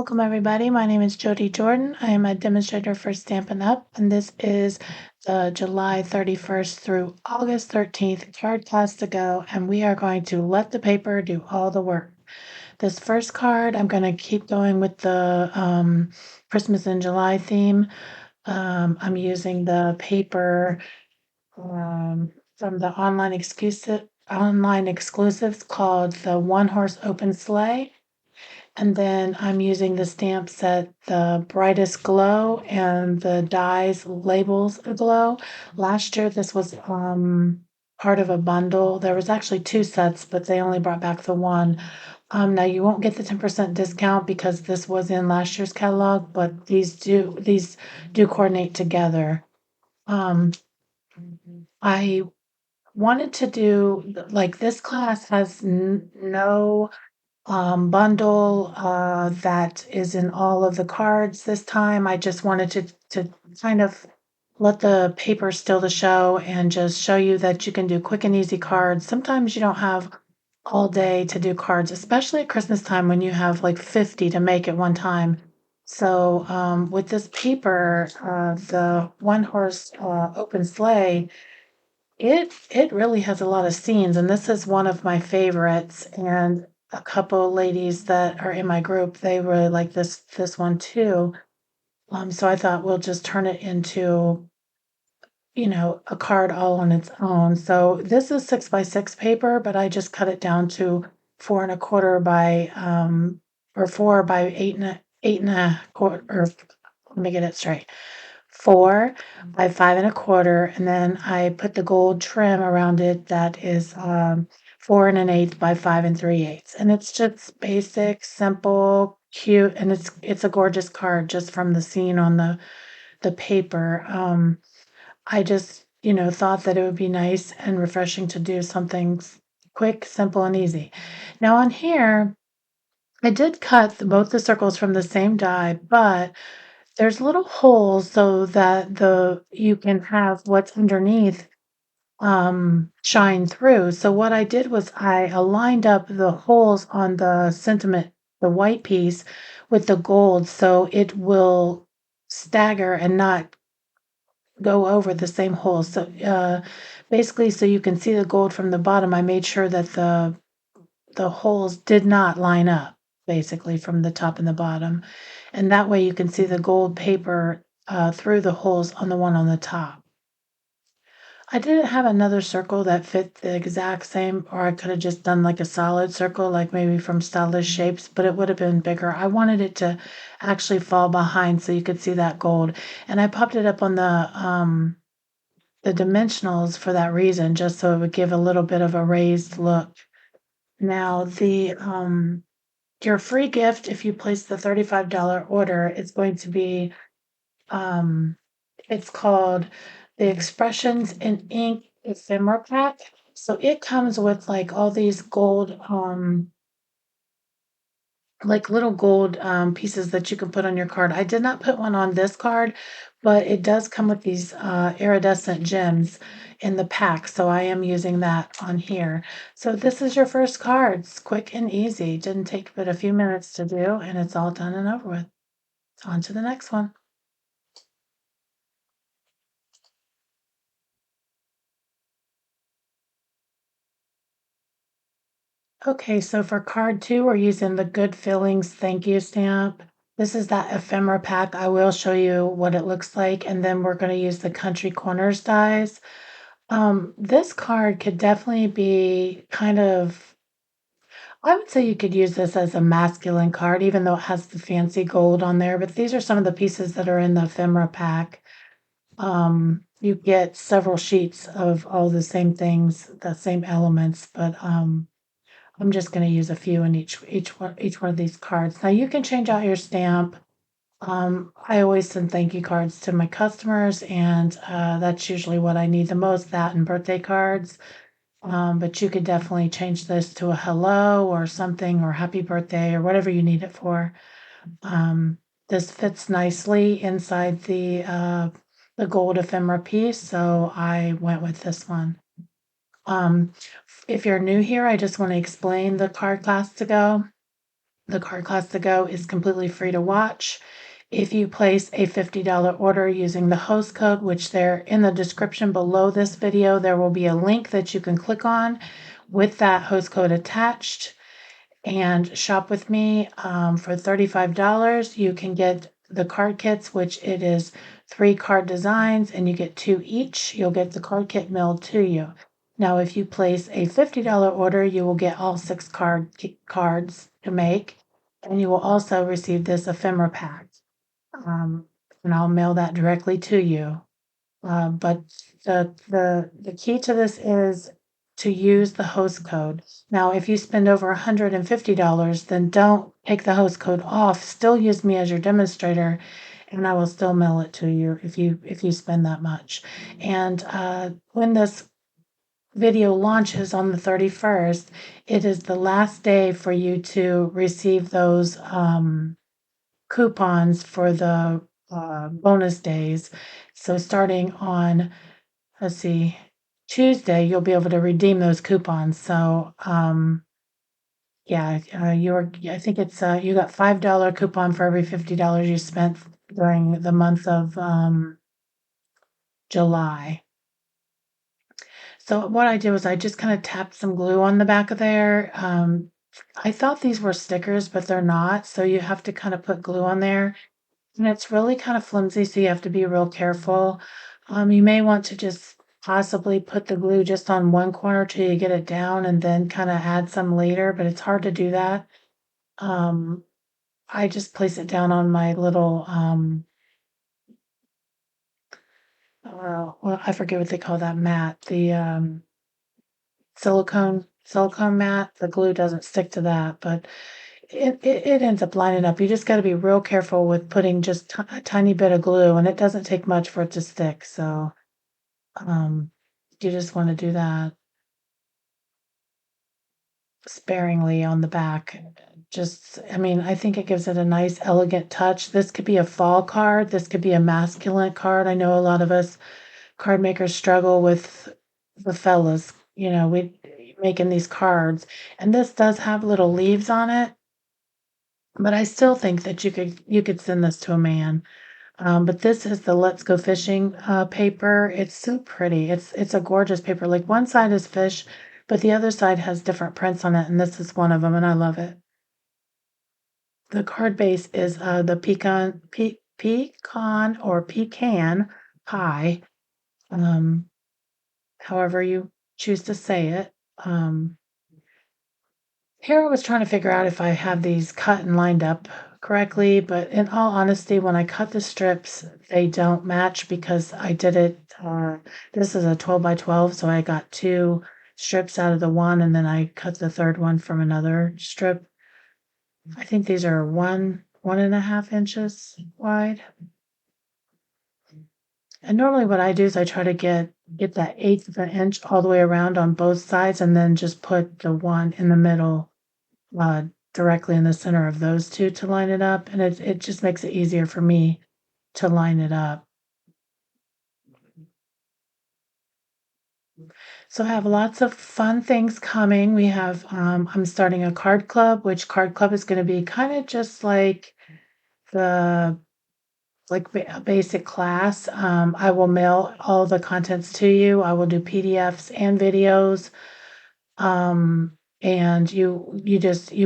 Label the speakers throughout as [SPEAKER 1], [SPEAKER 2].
[SPEAKER 1] Welcome, everybody. My name is Jodie Jordan. I am a demonstrator for Stampin' Up, and this is the July 31st through August 13th card class to go, and we are going to let the paper do all the work. This first card, I'm going to keep going with the Christmas in July theme. I'm using the paper from the online exclusives called the One Horse Open Sleigh. And then I'm using the stamp set, the Brightest Glow and the dies labels Aglow. Last year, this was part of a bundle. There was actually two sets, but they only brought back the one. Now you won't get the 10% discount because this was in last year's catalog, but these do coordinate together. Um, I wanted to do like this class has no bundle that is in all of the cards this time. I just wanted to kind of let the paper still to show and just show you that you can do quick and easy cards. Sometimes you don't have all day to do cards, especially at Christmas time when you have like 50 to make at one time. So with this paper, the one horse open sleigh, it really has a lot of scenes, and this is one of my favorites. And a couple ladies that are in my group, they really like this one too. So I thought we'll just turn it into, a card all on its own. So this is 6x6 paper, but I just cut it down to 4 1/4 by or 4 by eight and a quarter, or let me get it straight. 4 by 5 1/4, and then I put the gold trim around it that is 4 1/8 by 5 3/8. And it's just basic, simple, cute, and it's a gorgeous card just from the scene on the paper. I just, thought that it would be nice and refreshing to do something quick, simple, and easy. Now on here, I did cut both the circles from the same die, but there's little holes so that the you can have what's underneath shine through. So what I did was I aligned up the holes on the sentiment, the white piece, with the gold so it will stagger and not go over the same holes. So basically, so you can see the gold from the bottom, I made sure that the holes did not line up, basically, from the top and the bottom. And that way you can see the gold paper through the holes on the one on the top. I didn't have another circle that fit the exact same, or I could have just done like a solid circle, like maybe from Stylish Shapes, but it would have been bigger. I wanted it to actually fall behind so you could see that gold. And I popped it up on the dimensionals for that reason, just so it would give a little bit of a raised look. Now the your free gift, if you place the $35 order, is going to be um it's called the Expressions in Ink Ephemera Pack. So it comes with like all these gold like little gold pieces that you can put on your card. I did not put one on this card, but it does come with these iridescent gems in the pack. So I am using that on here. So this is your first card. It's quick and easy. Didn't take but a few minutes to do, and it's all done and over with. On to the next one. Okay, so for card two, we're using the Good Feelings thank you stamp. This is that ephemera pack. I will show you what it looks like, and then we're going to use the Country Corners dies. This card could definitely be kind of, I would say you could use this as a masculine card, even though it has the fancy gold on there. But these are some of the pieces that are in the ephemera pack. You get several sheets of all the same things, the same elements, but I'm just going to use a few in each one of these cards. Now you can change out your stamp. I always send thank you cards to my customers, and that's usually what I need the most, that and birthday cards. But you could definitely change this to a hello or something, or happy birthday, or whatever you need it for. This fits nicely inside the gold ephemera piece, so I went with this one. Um, if you're new here, I just want to explain the card class to go. The card class to go is completely free to watch. If you place a $50 order using the host code, which they're in the description below this video, there will be a link that you can click on with that host code attached and shop with me for $35. You can get the card kits, which it is 3 card designs, and you get 2 each. You'll get the card kit mailed to you. Now, if you place a $50 order, you will get all 6 cards to make, and you will also receive this ephemera pack. And I'll mail that directly to you. But the key to this is to use the host code. Now, if you spend over $150, then don't take the host code off. Still use me as your demonstrator, and I will still mail it to you if you spend that much. And when this video launches on the 31st, it is the last day for you to receive those coupons for the bonus days. So starting on, let's see, Tuesday, you'll be able to redeem those coupons. So, yeah, I think it's, you got $5 coupon for every $50 you spent during the month of July. So what I did was I just kind of tapped some glue on the back of there. I thought these were stickers, but they're not. So you have to kind of put glue on there. And it's really kind of flimsy, so you have to be real careful. You may want to just possibly put the glue just on one corner till you get it down and then kind of add some later, but it's hard to do that. I just place it down on my little, well, I forget what they call that mat, the silicone mat. The glue doesn't stick to that, but it ends up lining up. You just got to be real careful with putting just a tiny bit of glue, and it doesn't take much for it to stick. So you just want to do that sparingly on the back. Just, I mean, I think it gives it a nice, elegant touch. This could be a fall card. This could be a masculine card. I know a lot of us card makers struggle with the fellas, we making these cards. And this does have little leaves on it, but I still think that you could send this to a man. But this is the Let's Go Fishing paper. It's so pretty. It's a gorgeous paper. Like one side is fish, but the other side has different prints on it, and this is one of them, and I love it. The card base is the pecan or pecan pie, however you choose to say it. Here I was trying to figure out if I have these cut and lined up correctly, but in all honesty, when I cut the strips, they don't match because I did it, this is a 12 by 12, so I got 2 strips out of the one, and then I cut the third one from another strip. I think these are 1.5 inches wide. And normally what I do is I try to get that 1/8 of an inch all the way around on both sides, and then just put the one in the middle directly in the center of those 2 to line it up, and it just makes it easier for me to line it up. So I have lots of fun things coming. We have, I'm starting a card club, which card club is gonna be kinda just like the a basic class. I will mail all the contents to you. I will do PDFs and videos. And you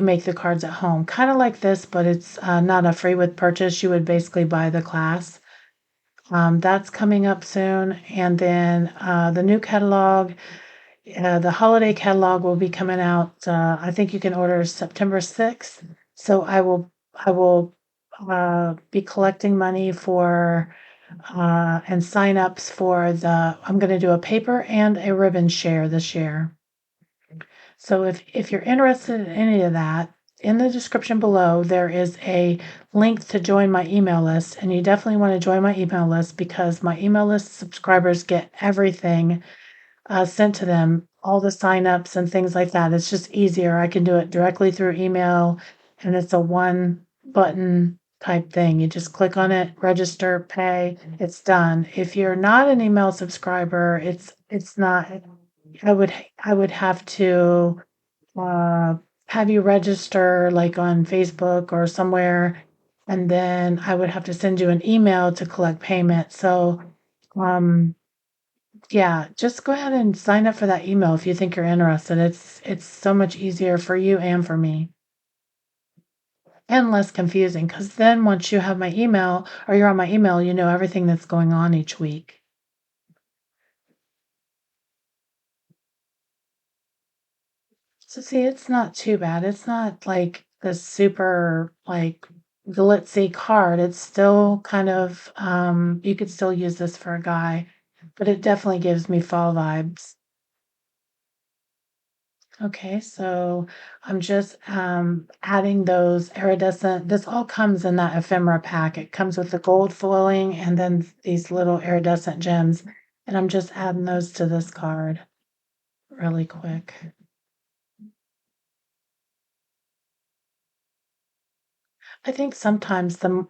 [SPEAKER 1] make the cards at home, kind of like this, but it's not a free with purchase. You would basically buy the class. That's coming up soon, and then the new catalog, the holiday catalog will be coming out. I think you can order September 6th. So I will be collecting money for and sign-ups for I'm going to do a paper and a ribbon share this year. So if you're interested in any of that, in the description below, there is a link to join my email list, and you definitely want to join my email list because my email list subscribers get everything sent to them, all the signups and things like that. It's just easier. I can do it directly through email, and it's a one button type thing. You just click on it, register, pay, it's done. If you're not an email subscriber, it's not. I would have to have you register like on Facebook or somewhere, and then I would have to send you an email to collect payment. So, um, yeah, just go ahead and sign up for that email if you think you're interested. It's so much easier for you and for me and less confusing because then once you have my email or you're on my email, you know everything that's going on each week. So see, it's not too bad. It's not like the super like glitzy card. It's still kind of you could still use this for a guy, but it definitely gives me fall vibes. Okay, so I'm just adding those iridescent. This all comes in that ephemera pack. It comes with the gold foiling and then these little iridescent gems. And I'm just adding those to this card really quick. I think sometimes the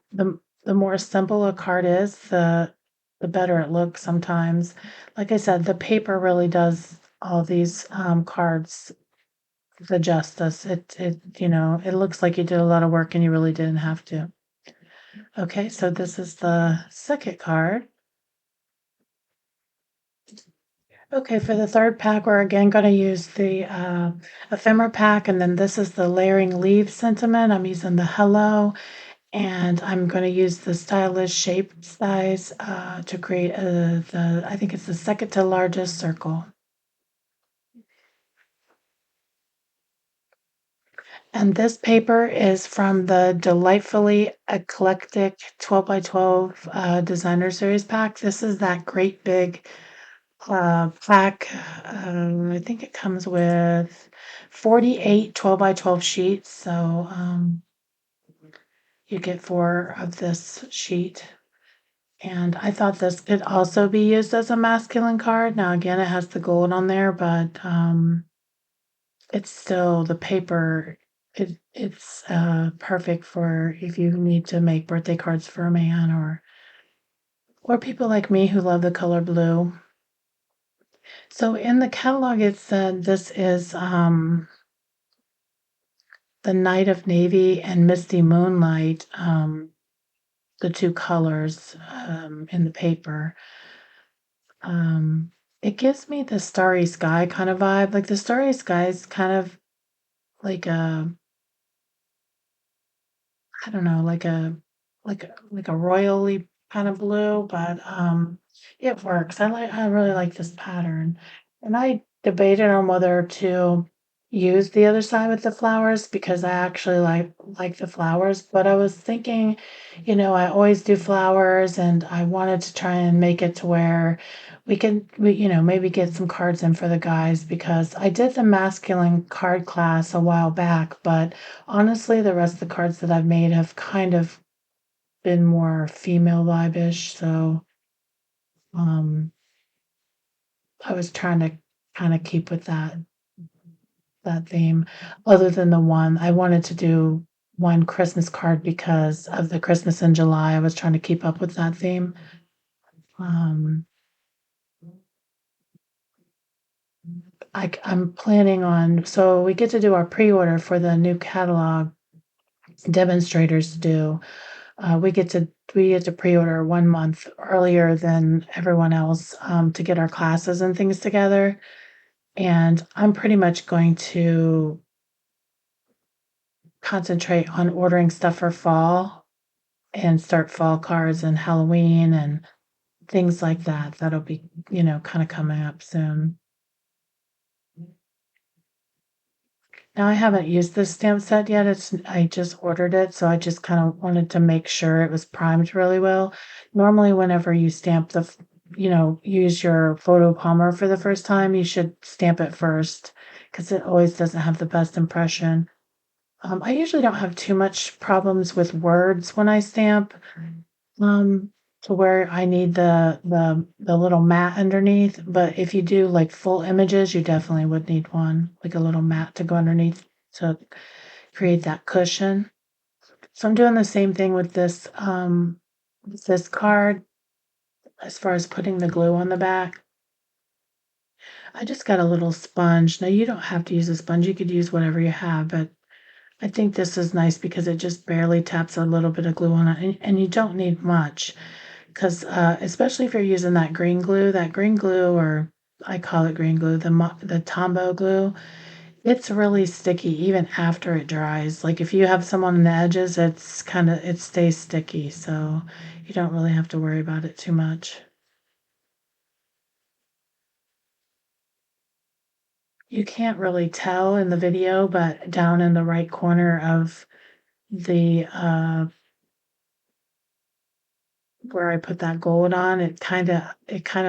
[SPEAKER 1] more simple a card is, the better it looks sometimes. Like I said, the paper really does all these cards the justice. It looks like you did a lot of work and you really didn't have to. Okay, so this is the second card. Okay, for the third pack, we're again going to use the ephemera pack, and then this is the layering leaves sentiment. I'm using the hello, and I'm going to use the stylish shape size to create I think it's the second to largest circle. And this paper is from the Delightfully Eclectic 12 by 12 designer series pack. This is that great big pack. I think it comes with 48 12 by 12 sheets. So you get four of this sheet. And I thought this could also be used as a masculine card. Now, again, it has the gold on there, but it's still the paper. It's perfect for if you need to make birthday cards for a man or people like me who love the color blue. So in the catalog, it said this is the Night of Navy and Misty Moonlight, the two colors in the paper. Um, it gives me the starry sky kind of vibe. Like the starry sky is kind of like a, I don't know, like a royally kind of blue, but it works. I really like this pattern. And I debated on whether to use the other side with the flowers because I actually like the flowers, but I was thinking, I always do flowers and I wanted to try and make it to where we maybe get some cards in for the guys because I did the masculine card class a while back, but honestly, the rest of the cards that I've made have kind of been more female vibe-ish, so, um, I was trying to kinda keep with that theme, other than the one I wanted to do one Christmas card because of the Christmas in July, I was trying to keep up with that theme. Um, I'm planning on so we get to do our pre-order for the new catalog demonstrators do. We get to pre-order 1 month earlier than everyone else, to get our classes and things together, and I'm pretty much going to concentrate on ordering stuff for fall and start fall cards and Halloween and things like that. That'll be, kinda coming up soon. Now I haven't used this stamp set yet, I just ordered it, so I just kinda wanted to make sure it was primed really well. Normally, whenever you stamp use your photo palmer for the first time, you should stamp it first because it always doesn't have the best impression. I usually don't have too much problems with words when I stamp, um, to where I need the little mat underneath, but if you do, like, full images, you definitely would need one, like a little mat to go underneath to create that cushion. So I'm doing the same thing with this card as far as putting the glue on the back. I just got a little sponge. Now you don't have to use a sponge, you could use whatever you have, but I think this is nice because it just barely taps a little bit of glue on it, and you don't need much. 'Cause, especially if you're using that green glue, or I call it green glue, the Tombow glue, it's really sticky even after it dries. Like, if you have some on the edges, it stays sticky, so you don't really have to worry about it too much. You can't really tell in the video, but down in the right corner of the, where I put that gold on, it kinda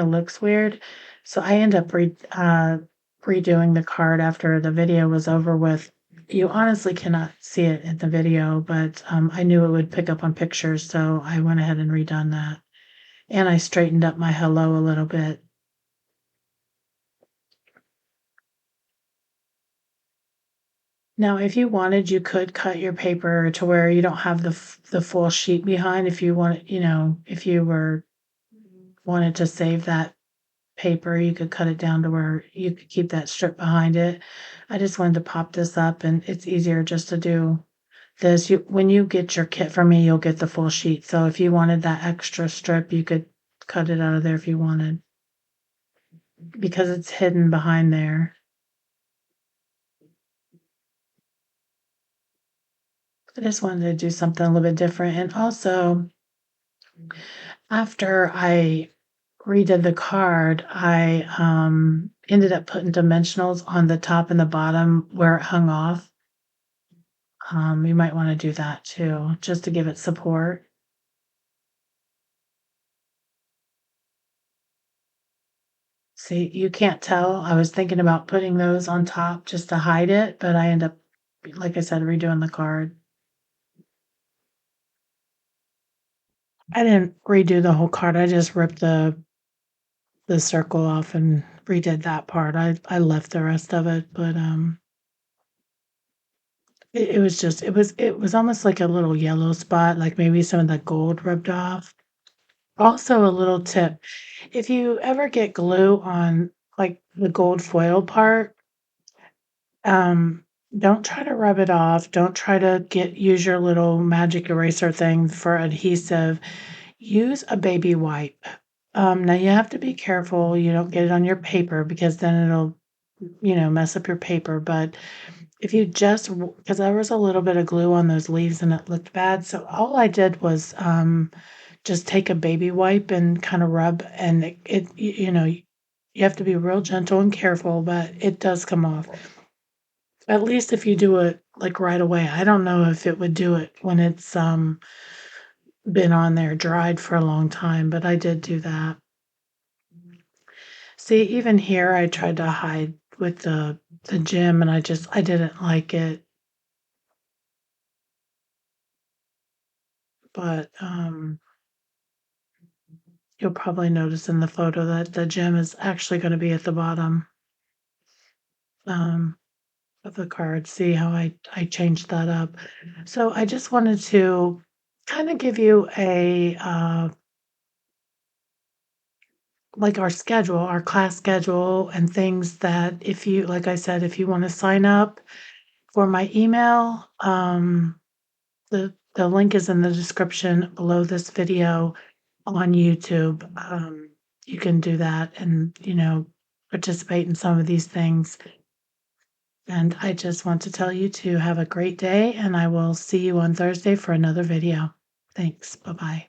[SPEAKER 1] looks weird. So I end up redoing the card after the video was over with. You honestly cannot see it in the video, but, I knew it would pick up on pictures, so I went ahead and redone that. And I straightened up my hello a little bit. Now, if you wanted, you could cut your paper to where you don't have the full sheet behind if you want, if you were wanted to save that paper, you could cut it down to where you could keep that strip behind it. I just wanted to pop this up, and it's easier just to do this. When you get your kit from me, you'll get the full sheet. So if you wanted that extra strip, you could cut it out of there if you wanted, because it's hidden behind there. I just wanted to do something a little bit different. And also, after I redid the card, I ended up putting dimensionals on the top and the bottom where it hung off. You might want to do that too, just to give it support. See, you can't tell. I was thinking about putting those on top just to hide it, but I end up, like I said, redoing the card. I didn't redo the whole card. I just ripped the circle off and redid that part. I left the rest of it, but it was almost like a little yellow spot, like maybe some of the gold rubbed off. Also, a little tip, if you ever get glue on, like, the gold foil part, um, don't try to rub it off, don't try to use your little magic eraser thing for adhesive. Use a baby wipe. Now you have to be careful you don't get it on your paper, because then it'll, mess up your paper, but if you just, because there was a little bit of glue on those leaves and it looked bad, so all I did was, just take a baby wipe and kinda rub, and you have to be real gentle and careful, but it does come off. At least if you do it, like, right away. I don't know if it would do it when it's, been on there dried for a long time, but I did do that. See, even here, I tried to hide with the gem, and I didn't like it, but, you'll probably notice in the photo that the gem is actually gonna be at the bottom, um, of the card. See how I changed that up? So I just wanted to kinda give you like, our class schedule, and things that, if you, like I said, if you wanna sign up for my email, the link is in the description below this video on YouTube. You can do that and, participate in some of these things. And I just want to tell you to have a great day, and I will see you on Thursday for another video. Thanks. Bye bye.